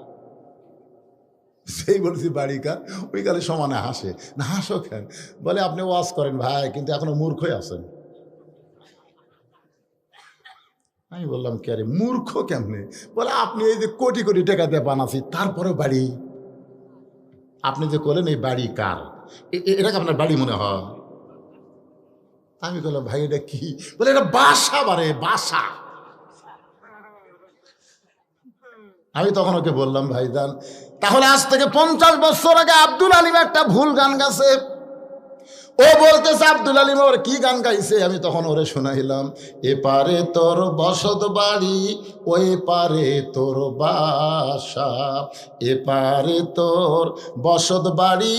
সেই বলছি বাড়ি কার, ওই কালে সমানে হাসে। না হাসো কেন? বলে আপনি ওয়াজ করেন ভাই, কিন্তু এখনো মূর্খই আছেন। আমি বললাম কে রে, মূর্খ কেমনে? বলে আপনি এই যে কোটি কোটি টাকা দিয়ে বানাচ্ছি, তারপরে বাড়ি, আপনি যে করলেন এই বাড়ি কার, এটাকে আপনার বাড়ি মনে হয়? আমি বললাম ভাই এটা কি? বলে এটা বাসা, বারে বাসা। আমি তখন ওকে বললাম ভাইজান, তাহলে আজ থেকে 50 বছর আগে আব্দুল আলিম একটা ভুল গান গাছে। ও বলতেছে আব্দুল আলিম ওর কি গান গাইছে, আমি তখন ওরে শোনাইলাম, এপারে তোর বসত বাড়ি, ওই পারে তোর বাসা, এপারে তোর বসত বাড়ি,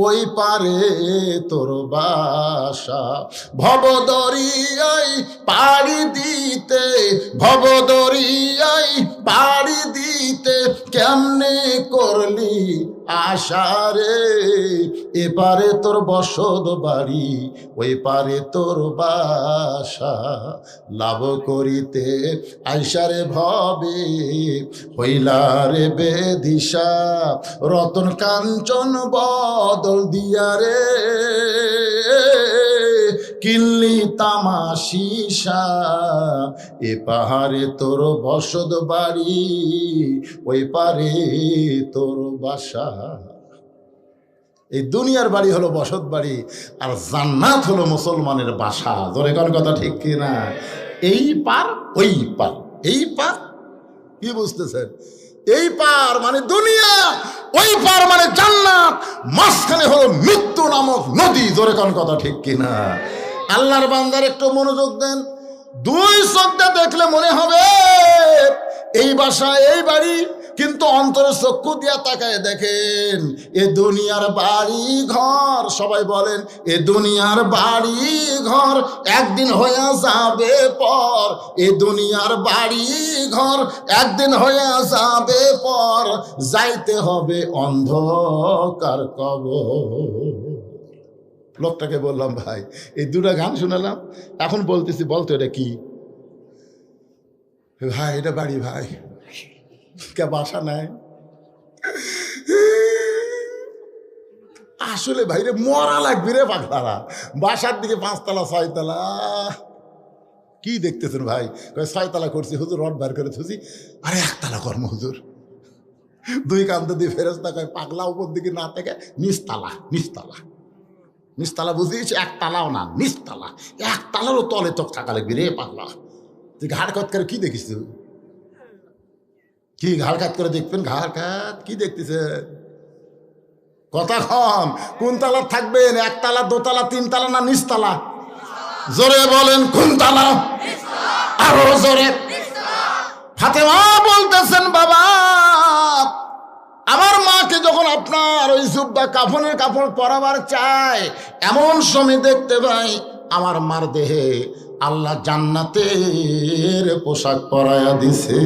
ওই পারে তোর বাসা, ভবদরিয়ায় পাড়ি দিতে, ভবদরিয়ায় পাড়ি দিতে, কেমনে করলি আশারে, এপারে তোর বসত বাড়ি, ওই পারে তোর বাসা, লাভ করিতে আইসারে ভবে, হইলারে বেদিশা, রতন কাঞ্চন বদল দিয়ারে, কিনলি তামাশিসা, এ পাহাড়ে তোর বসত বাড়ি, ওই পারে তোর বাসা। এই দুনিয়ার বাড়ি হলো বসত বাড়ি, আর জান্নাত হলো মুসলমানের বাসা। জোরে কোন কথা ঠিক কিনা? এই পার ওই পার, এই পার, কি বুঝতেছেন? এই পার মানে দুনিয়া, ওই পার মানে জান্নাত, মাঝখানে হলো মৃত্যু নামক নদী। জোরে কোন কথা ঠিক কিনা? আল্লাহর বান্দার একটু মনোযোগ দেন, দুই চোখটা দেখলে মনে হবে এই বাসা এই বাড়ি, কিন্তু অন্তরে চক্ষু দিয়া তাকায় দেখেন এ দুনিয়ার বাড়ি ঘর। সবাই বলেন এ দুনিয়ার বাড়ি ঘর একদিন হয়ে যাবে পর, এ দুনিয়ার বাড়ি ঘর একদিন হয়ে যাবে পর, যাইতে হবে অন্ধকার কবর। লোকটাকে বললাম ভাই এই দুটা গান শোনালাম, এখন বলতেছি বলতো এটা কি? ভাই এটা বাড়ি ভাই, কে বাসা নাই। আসলে ভাই রে মরা লাগবে রে পাগলারা, বাসার দিকে 5 তলা 6 তলা। কি দেখতেছেন ভাই? 6 তলা করছি হুজুর, রড বার করে থুছি, আরে 1 তলা কর্ম হুজুর। 2 কান্ত দিয়ে ফেরেস্তা কয় পাগলা উপর দিকে না থেকে নিচতলা, নিচতলা, নিচতলা বুঝিয়েছি, 1 তালাও না নিচতলা, 1 তালারও তলে তো থাকা লাগবে রে পাগলা। তুই ঘাড় কাত করে কি দেখিস? কি ঘাড় কাত করে দেখবেন? ঘাড় কাত কি দেখতেছে? কথা কম, কোন তালা থাকবেন? 1 তালা 2 তালা 3 তালা না নিচতলা? জোরে বলেন কোন তালা? আরো জোরে। ফাতেমা বলতেছেন বাবা আমার মাকে যখন আপনার ওই জুব্বা কাফনের কাপড় পরাবার চায়, এমন সময় দেখতে পাই আমার মার দেহে আল্লাহ জান্নাতের পোশাক পরায়া দিছে।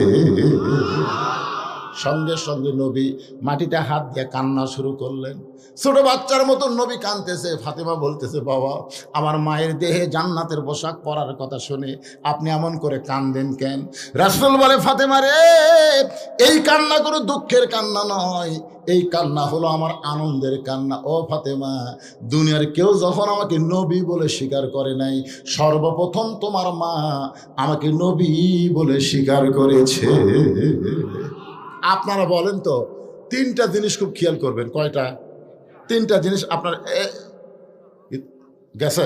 সঙ্গে সঙ্গে নবী মাটিতে হাত দিয়ে কান্না শুরু করলেন, ছোট বাচ্চার মতো নবী কাঁদতেছে। ফাতেমা বলতেছে বাবা আমার মায়ের দেহে জান্নাতের পোশাক পরার কথা শুনে আপনি এমন করে কাঁদেন কেন? রাসূল বলে ফাতেমা রে, এই কান্না কোনো দুঃখের কান্না নয়, এই কান্না হলো আমার আনন্দের কান্না। ও ফাতেমা, দুনিয়ার কেউ যখন আমাকে নবী বলে স্বীকার করে নাই, সর্বপ্রথম তোমার মা আমাকে নবী বলে স্বীকার করেছে। আপনারা বলেন তো 3টা জিনিস খুব খেয়াল করবেন। কয়টা? 3টা জিনিস আপনার গেছে?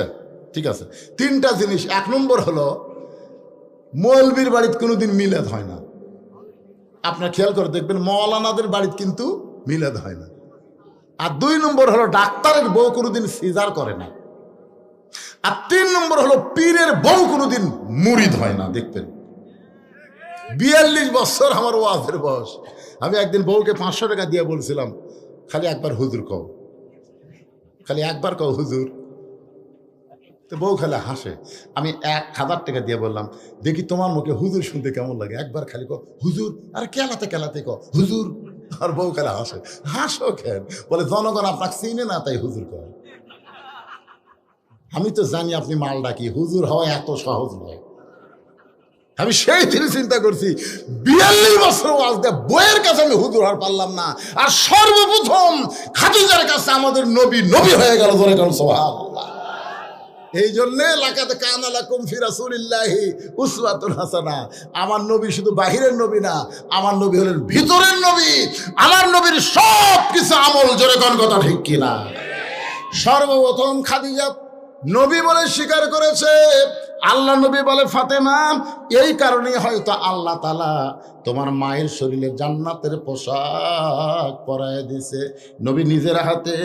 ঠিক আছে, 3টা জিনিস। 1 নম্বর হলো মৌলবীর বাড়িতে কোনোদিন মিলাদ হয় না। আপনার খেয়াল করে দেখবেন মৌলানাদের বাড়িতে কিন্তু মিলাদ হয় না। আর 2 নম্বর হলো ডাক্তারের বউ কোনোদিন সিজার করে না। আর 3 নম্বর হলো পীরের বউ কোনোদিন মুরিদ হয় না। দেখবেন 42 বছর আমার ওয়াজের বয়স। আমি একদিন বউকে 500 টাকা দিয়ে বলছিলাম, খালি একবার হুজুর কও, খালি একবার কও হুজুর। তো বউ খালি হাসে। আমি 1000 টাকা দিয়ে বললাম, দেখি তোমার মুখে হুজুর শুনতে কেমন লাগে, একবার খালি কও হুজুর। আর কেলাতে কেলাতে কও হুজুর। আর বউ খালি হাসে। হাসো কেন? বলে জনগণ আপনাকে চিনে না তাই হুজুর কয়। আমি তো জানি আপনি মাল ডাকি, হুজুর হওয়া এত সহজ নয়। আমি সেই দিন চিন্তা করছি, 42 বছর ওয়াজ দিয়ে বইয়ের কাছে আমি হুজুর আর পারলাম না, আর সর্বপ্রথম খাদিজার কাছে আমাদের নবী নবী হয়ে গেল। ধরে গেল সুবহানাল্লাহ। এই জন্যে লাকাদ কানা লাকুম ফি রাসূলিল্লাহি উসওয়াতুন হাসানা। আমার নবী শুধু বাহিরের নবী না, আমার নবী হলেন ভিতরের নবী। আমার নবীর সব কিছু আমল, জোরে কোন কথা ঠিক কিনা? সর্বপ্রথম খাদিজা নবী বলে স্বীকার করেছে। আল্লাহ নবী বলে, ফাতেমা, এই কারণে হয়তো আল্লাহ তাআলা তোমার মায়ের শরীরে জান্নাতের পোশাক পরায় দিছে। নবী নিজের হাতে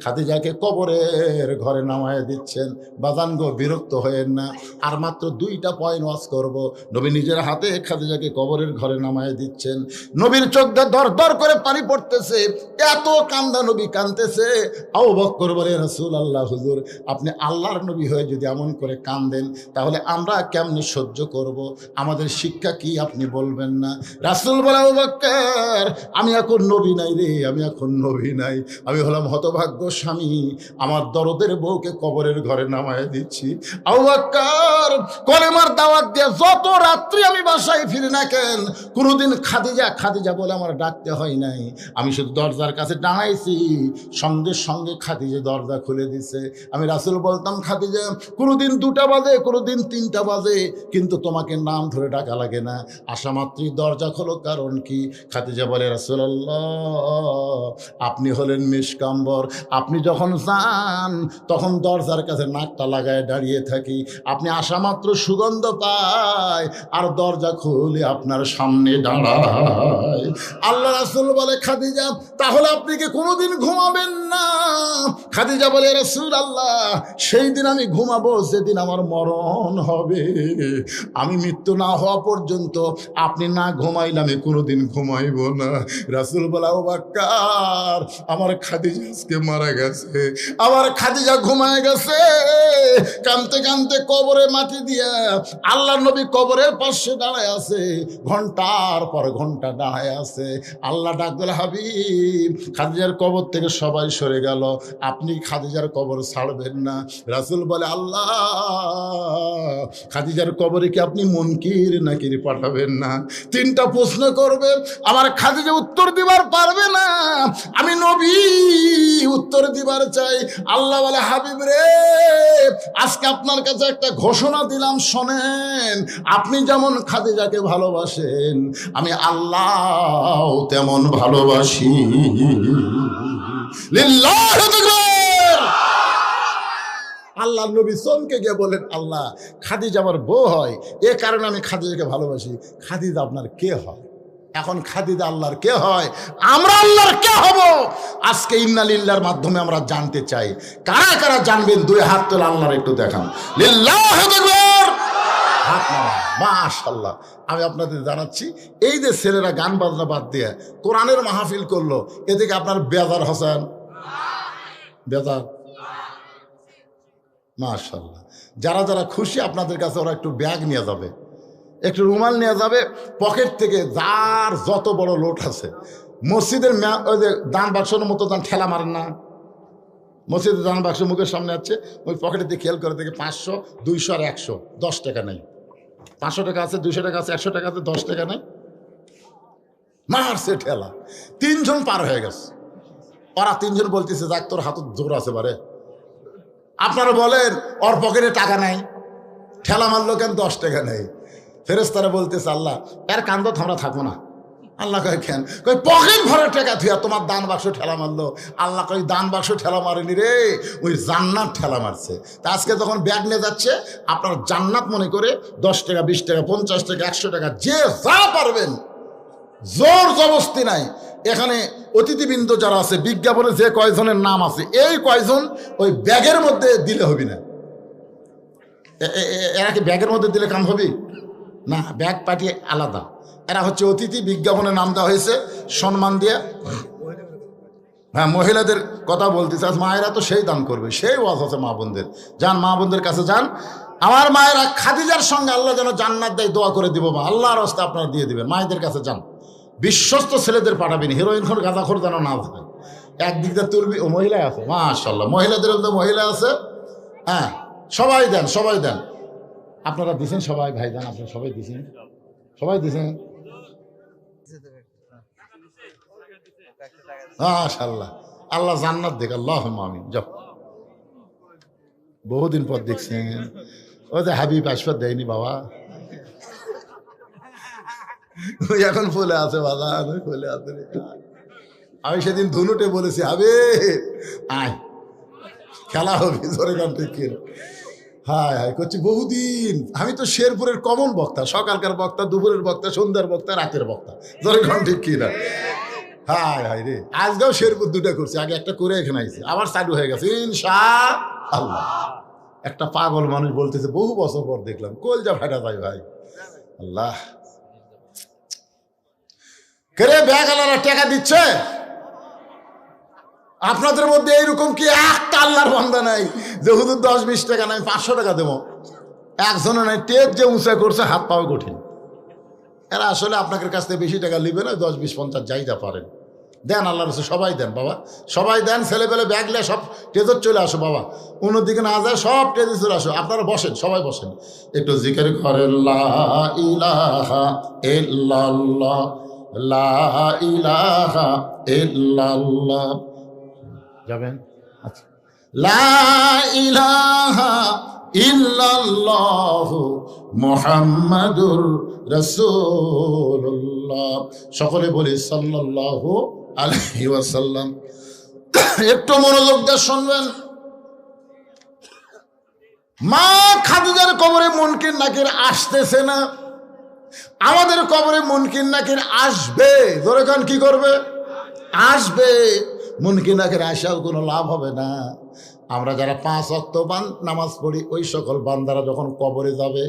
খাদিজাকে কবরের ঘরে নামায় দিচ্ছেন। বাজান গো, বিরক্ত হয়েন না, আর মাত্র 2টা পয়েন্ট ওয়াজ করব। নবী নিজের হাতে খাদিজাকে কবরের ঘরে নামায় দিচ্ছেন। নবীর চোখ দিয়ে দর দর করে পানি পড়তেছে, এত কান্দা নবী কাঁদতেছে। আবু বকর বলে, রাসূলুল্লাহ, হুজুর আপনি আল্লাহর নবী হয়ে যদি এমন করে কান্দেন, তাহলে আমরা কেমনে সহ্য করব? আমাদের শিক্ষা কি আপনি বলবেন না? রাসূল বলে, আবু বকর, আমি এখন নবী নাই রে, আমি এখন নবী নাই। আমি হলাম হতভাগ্য স্বামী, আমার দরদের বউকে কবরের ঘরে নামায় দিচ্ছি। আবু বকর কলেমার দাওয়াত দিয়ে যত রাত্রি আমি বাসায় ফিরি না কেন, কোনোদিন খাদিজা খাদিজা বলে আমার ডাকতে হয় নাই। আমি শুধু দরজার কাছে দাঁড়াইছি, সঙ্গে সঙ্গে খাদিজা দরজা খুলে দিছে। আমি রাসূল বলতাম, খাদিজা কোনোদিন 2টা বাজে, কোনোদিন 3টা বাজে, কিন্তু তোমাকে নাম ধরে ডাকা লাগে না, আসা মাত্রই দরজা খোলো। কারণ কি? খাদিজা বলে, রাসূলুল্লাহ, আপনি হলেন মিশকাম্বর। আপনি যখন যান তখন দরজার কাছে নাকটা লাগায় দাঁড়িয়ে থাকি, আপনি আসা মাত্র সুগন্ধ পায় আর দরজা খুলে আপনার সামনে দাঁড়ায়। আল্লাহ রাসূল বলে, খাদিজা তাহলে আপনি কি কোনোদিন ঘুমাবেন না? খাদিজা বলে, রাসূলুল্লাহ, সেই দিন আমি ঘুমাবো যেদিন আমার মরণ হবে। আমি মৃত্যু না হওয়া পর্যন্ত আপনি না ঘুমাইলে আমি কোনোদিন ঘুমাইব না। রাসূল বলে, আবু বকর, আমার খাদিজা আজকে মারা গেছে, আমার খাদিজা ঘুমায় গেছে। কানতে কানতে কবরে মাটি দিয়া আল্লাহ নবী কবরের পাশে দাঁড়ায় আছে, ঘন্টার পর ঘন্টা দাঁড়ায় আছে। আল্লাহ ডাক দিল, হাবিব, খাদিজার কবর থেকে সবাই সরে গেল, আপনি খাদিজার কবর ছাড়বেন না। রাসূল বলে, আল্লাহ, খাদিজার কবরে কি আপনি মুনকির নাকির পাঠাবেন না? 3টা প্রশ্ন করবে, আমার খাদিজা উত্তর দিবার পারবে না। আমি নবী উত্তর দিবার চাই। আল্লাহ বলে, হাবিব রে, আজকে আপনার কাছে একটা ঘোষণা দিলাম, শোনেন। আপনি যেমন খাদিজাকে ভালোবাসেন, আমি আল্লাহ তেমন ভালোবাসি। লিল্লাহি তাকবীর। আল্লাহ নবী চমকে গিয়ে বলেন, আল্লাহ, খাদিজা আমার বউ হয়, এ কারণে আমি খাদিজাকে ভালোবাসি। খাদিজা আপনার কে হয়? এখন খাদিজা আল্লাহর কে হয়? আমরা আল্লাহর কে হব? আজকে ইন্না লিল্লাহর মাধ্যমে আমরা জানতে চাই। কারা কারা জানবেন? 2 হাত তোলা, আল্লাহর একটু দেখান। লিল্লাহি তাকবীর। হাত নামান। মাশাআল্লাহ। আমি আপনাদের জানাচ্ছি, এই যে ছেলেরা গান বাজনা বাদ দিয়ে কোরআনের মাহফিল করলো, এদিকে আপনার বেজার হোসেন? বেজার? মাশাআল্লাহ। যারা যারা খুশি আপনাদের কাছে, ওরা একটু ব্যাগ নিয়ে যাবে, একটু রুমাল নিয়ে যাবে, পকেট থেকে যার যত বড় লোট আছে। মসজিদের ওই যে দান বাক্সের মতো দান ঠেলা মারেন না, মসজিদের দান বাক্স মুখের সামনে আছে, ওই পকেটে দিয়ে খেয়াল করে দেখে 500, 200 আর 100, 10 টাকা নেই। 500 টাকা আছে, 200 টাকা আছে, 100 টাকা আছে, 10 টাকা নেই। মারছে ঠেলা, 3 জন পার হয়ে গেছে। ওরা 3 জন বলতেছে, যাক তোর হাত জোর আছে বারে। আপনারা বলেন, ওর পকেটে টাকা নাই, ঠেলা মারলো কেন? 10 টাকা নেই। ফেরেশতারা বলতেছে, আল্লাহ, এর কান্দত আমরা থাকবো না। আল্লাহ কয়, কেন? কই পকেট ভরে টাকা থুয়া তোমার দান বাক্স ঠেলা মারলো। আল্লাহ কই, দান বাক্স ঠেলা মারেনি রে, ওই জান্নাত ঠেলা মারছে। তা আজকে যখন ব্যাগ নিয়ে যাচ্ছে, আপনার জান্নাত মনে করে 10 টাকা, 20 টাকা, 50 টাকা, 100 টাকা, যে যা পারবেন, জোর জবস্তি নাই। এখানে অতিথিবৃন্দ যারা আছে, বিজ্ঞাপনে যে কয়জনের নাম আছে, এই কয়জন ওই ব্যাগের মধ্যে দিলে হবে না? এরা কি ব্যাগের মধ্যে দিলে কাম হবে? না, ব্যাগ পাঠিয়ে আলাদা। এরা হচ্ছে অতিথি, বিজ্ঞাপনে নাম দেওয়া হয়েছে সম্মান দিয়ে। হ্যাঁ, মহিলাদের কথা বলতেছে, আজ মায়েরা তো সেই দান করবে, সেই ওয়াজ আছে মা বোনদের। যান, মা বোনদের কাছে যান। আমার মায়েরা খাদিজার সঙ্গে আল্লাহ যেন জান্নাত দেয় দোয়া করে দিব, মা আল্লাহর রাস্তায় আপনারা দিয়ে দিবেন। মায়েদের কাছে যান, বিশ্বস্ত ছেলেদের পাঠাবেন, হিরোইন খোর গাঁজাখোর যেন না থাকে। একদিক দিয়ে তুলবি, ও মহিলা আছে, মাশাআল্লাহ, মহিলাদের মধ্যে মহিলা আছে। হ্যাঁ, সবাই দেন, সবাই দেন। আপনারা দিছেন সবাই, ভাই দেন, আপনারা সবাই দিছেন, সবাই দিছেন, মাশাআল্লাহ। আল্লাহ জান্নাত দেখ, আল্লাহুম্মা আমিন। যাও, বহুদিন পর দেখছেন। ওই যে হাবিব আশফাক দেয়নি বাবা, ওই এখন ফুলে আছে বাজার, ফুলে আছে। আমি সেদিন ধুনুটে বলেছি, হাবিব আয়, খেলা হবে, জোরে গান ঠিক। হায় হায় করছি বহুদিন। আমি তো শেরপুরের কমন বক্তা, সকালকার বক্তা, দুপুরের বক্তা, সন্ধ্যার বক্তা, রাতের বক্তা, জোরে গান ঠিক কিনা। হায় হায় রে, আজকেও শেরপুর দুটা করছি, আগে একটা করে এখানে আইছি, আবার চালু হয়ে গেছে ইনশাআল্লাহ। একটা পাগল মানুষ বলতেছে, বহু বছর পর দেখলাম, কলজা ফাটা যায় ভাই। আল্লাহ কেরে ব্যাগওয়ালারা টাকা দিচ্ছে? আপনাদের মধ্যে এইরকম কি একটা আল্লাহর বান্দা নাই যে হুজুর 10-20 টাকা নাই 500 টাকা দেবো? একজনের নাই। টেক যে উঁচা করছে, হাত পাওয়া কঠিন। এরা আসলে আপনাদের কাছ থেকে বেশি টাকা নিবে না, 10, 20, 50 যাই যা পারেন দেন। আল্লাহর রাস্তায় সবাই দেন বাবা, সবাই দেন। ছেলেপেলে ব্যাগলে সব টেজত চলে আসো বাবা, অন্যদিকে না যায়, সব টেজে চলে আসো। আপনারা বসেন, সবাই বসেন, একটু জিকির করেন, লা ইলাহা ইল্লাল্লাহ, লা ইলাহা ইল্লাল্লাহ। যাবেন? আচ্ছা, লা ইলাহা ইল্লাল্লাহু মুহাম্মাদুর রাসূলুল্লাহ। সকলে বলি সাল্লাল্লাহু আলাইহি ওয়াসাল্লাম। একটু মনোযোগ দিয়ে শুনবেন। মা খাদিজার কবরে মুনকির নাকির আসতেছে না, আমাদের কবরে মুনকির নাকির আসবে। ধরে কান কি করবে? আসবে। মুনকির নাকির আসাও কোনো লাভ হবে না। আমরা যারা 5 ওয়াক্ত নামাজ পড়ি, ওই সকল বান্দারা যখন কবরে যাবে,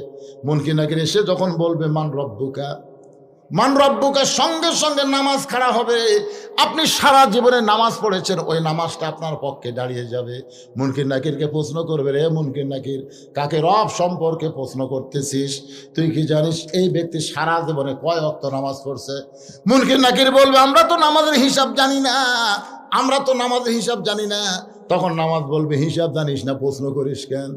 মুনকির নাকির এসে যখন বলবে মান রব্বুকা, মান রব্বুকা, সঙ্গে সঙ্গে নামাজ খাড়া হবে। আপনি সারা জীবনে নামাজ পড়েছেন, ওই নামাজটা আপনার পক্ষে দাঁড়িয়ে যাবে। মুনকির নাকিরকে প্রশ্ন করবে, রে মুনকির নাকির, কাকে রব সম্পর্কে প্রশ্ন করতেছিস? তুই কি জানিস এই ব্যক্তি সারা জীবনে কয় ওয়াক্ত নামাজ পড়ছে? মুনকির নাকির বলবে, আমরা তো নামাজের হিসাব জানি না, আমরা তো নামাজের হিসাব জানি না। তখন নামাজ বলবে, হিসাব জানিস না, প্রশ্ন করিস কেন?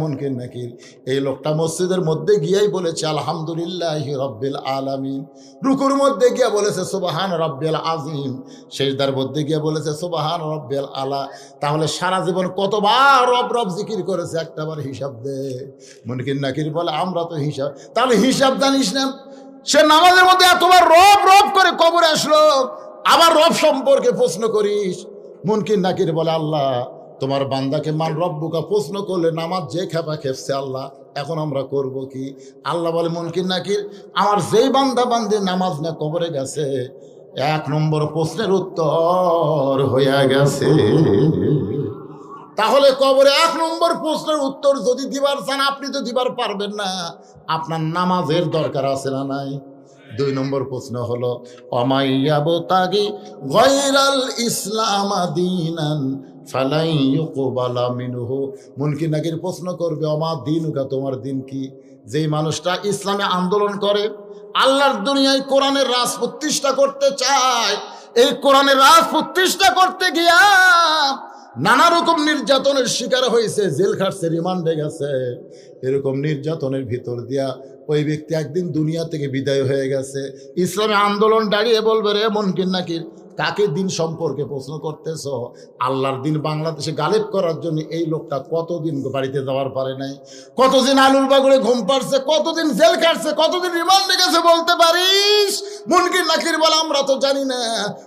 মুনকির নাকির, এই লোকটা মসজিদের মধ্যে গিয়েই বলেছে আলহামদুলিল্লাহি রাব্বিল আলামিন, রুকুর মধ্যে গিয়ে বলেছে সুবহান রাব্বিল আযীম, সিজদার মধ্যে গিয়ে বলেছে সুবহান রাব্বিল আলা। তাহলে সারা জীবন কতবার রব রব জিকির করেছে, একটাবার হিসাব দে। মুনকির নাকির বলে, আমরা তো হিসাব, তাহলে হিসাব জানিস না? সে নামাজের মধ্যে এতবার রব রব করে কবরে আসলো, আবার রব সম্পর্কে প্রশ্ন করিস? মুনকির নাকির বলে, আল্লাহ তোমার বান্দাকে মান রব্বুকা প্রশ্ন করলে নামাজ যে খেপা খেপছে, আল্লাহ এখন আমরা করব কি? আল্লাহ বলে, মুনকির নাকির, আমার যেই বান্দা বান্দি নামাজ না কবরে গেছে, 1 নম্বর প্রশ্নের উত্তর হয়ে গেছে। তাহলে কবরে 1 নম্বর প্রশ্নের উত্তর যদি দিবার চান, আপনি তো দিবার পারবেন না, আপনার নামাজের দরকার আছে না নাই? 2 নম্বর প্রশ্ন হলো, অমাইয়াবতাগি গায়রাল ইসলাম দীনান ফালাই ইউকবালা মিনহু। মুনকির নাকির প্রশ্ন করবে, অমা দীনুকা, তোমার দিন কি? যেই মানুষটা ইসলামে আন্দোলন করে, আল্লাহর দুনিয়ায় কোরআনের রাজ প্রতিষ্ঠা করতে চায়, এই কোরআনের রাজ প্রতিষ্ঠা করতে গিয়া নানা রকম নির্যাতনের শিকার হয়েছে, জেল খাটছে, রিমান্ডে গেছে, এরকম নির্যাতনের ভিতর দিয়া ওই ব্যক্তি একদিন দুনিয়া থেকে বিদায় হয়ে গেছে। ইসলামে আন্দোলন দাঁড়িয়ে বলবে, রে মুনকির নাকির, কাকে দিন সম্পর্কে প্রশ্ন করতেছ? আল্লাহর দিন বাংলাদেশে গালেব করার জন্য এই লোকটা কতদিন বাড়িতে যাওয়ার পারে নাই, কতদিন আলুর বাগুড়ে ঘুম পাড়ছে, কতদিন জেল কাটছে, কতদিন রিমান্ডে গেছে, বলতে পারিস? মুনকির নাকির বলে আমরা তো জানি না।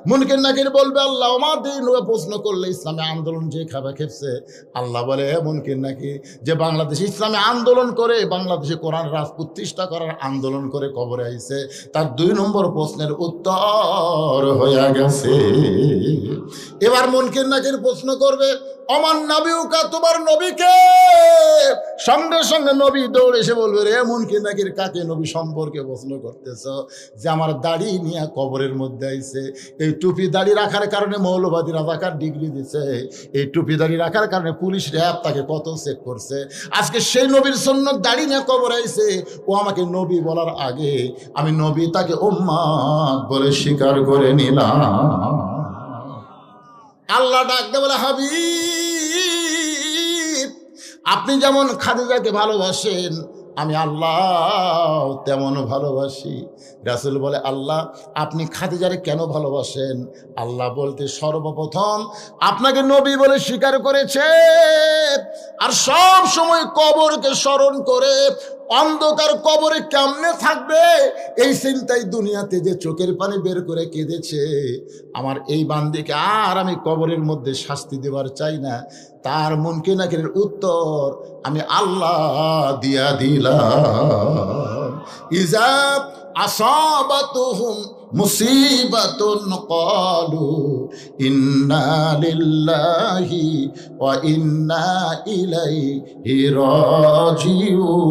মুনকির নাকির বলবে আল্লাহ আমাদের প্রশ্ন করলে ইসলামী আন্দোলন যে খাবে খেপছে। আল্লাহ বলে মুনকির নাকির যে বাংলাদেশে ইসলামী আন্দোলন করে, বাংলাদেশে কোরআন রাজ প্রতিষ্ঠা করার আন্দোলন করে কবরে আইছে, তার 2 নম্বর প্রশ্নের উত্তর হয়ে গেছে। এবার মুনকির নাকির প্রশ্ন করবে আমার নবীকা, তোমার নবীকে? সঙ্গে সঙ্গে নবী দৌড়ে এসে বলবে রে মুনকির নাকির কাকে নবী সম্পর্কে প্রশ্ন করতেছ? যে আমার দাড়ি নিয়ে কবরের মধ্যে আইছে, এই টুপি দাড়ি রাখার কারণে মৌলবাদী রাজাকার ডিগ্রি দিছে, এই টুপি দাড়ি রাখার কারণে পুলিশ র্যাব তাকে কত চেক করছে। আজকে সেই নবীর সুন্নত দাড়ি নিয়ে কবর আইছে, ও আমাকে নবী বলার আগে আমি নবী তাকে উম্মত বলে স্বীকার করে নিলাম। আল্লাহ ডাকতে বলে হাবিব, আপনি যেমন খাদিজাকে ভালোবাসেন আমি আল্লাহ তেমন ভালোবাসি। রাসূল বলে আল্লাহ আপনি খাদিজারে কেন ভালোবাসেন? আল্লাহ বলতে সর্বপ্রথম আপনাকে নবী বলে স্বীকার করেছে, আর সব সময় কবরকে স্মরণ করে অন্ধকার কবরে কেমনে থাকবে এই চিন্তায় দুনিয়াতে যে চোখের পানি বের করে কেঁদেছে। আমার এই বান্দিকে আর আমি কবরের মধ্যে শাস্তি দেওয়ার চাই না। তার মুনকির নাকিরের উত্তর আমি আল্লাহ দিয়া দিলাম। ইজা আসাবাতুহুম মুসিবাতুন ক্বালু ইন্না লিল্লাহি ওয়া ইন্না ইলাইহি রাজিউন।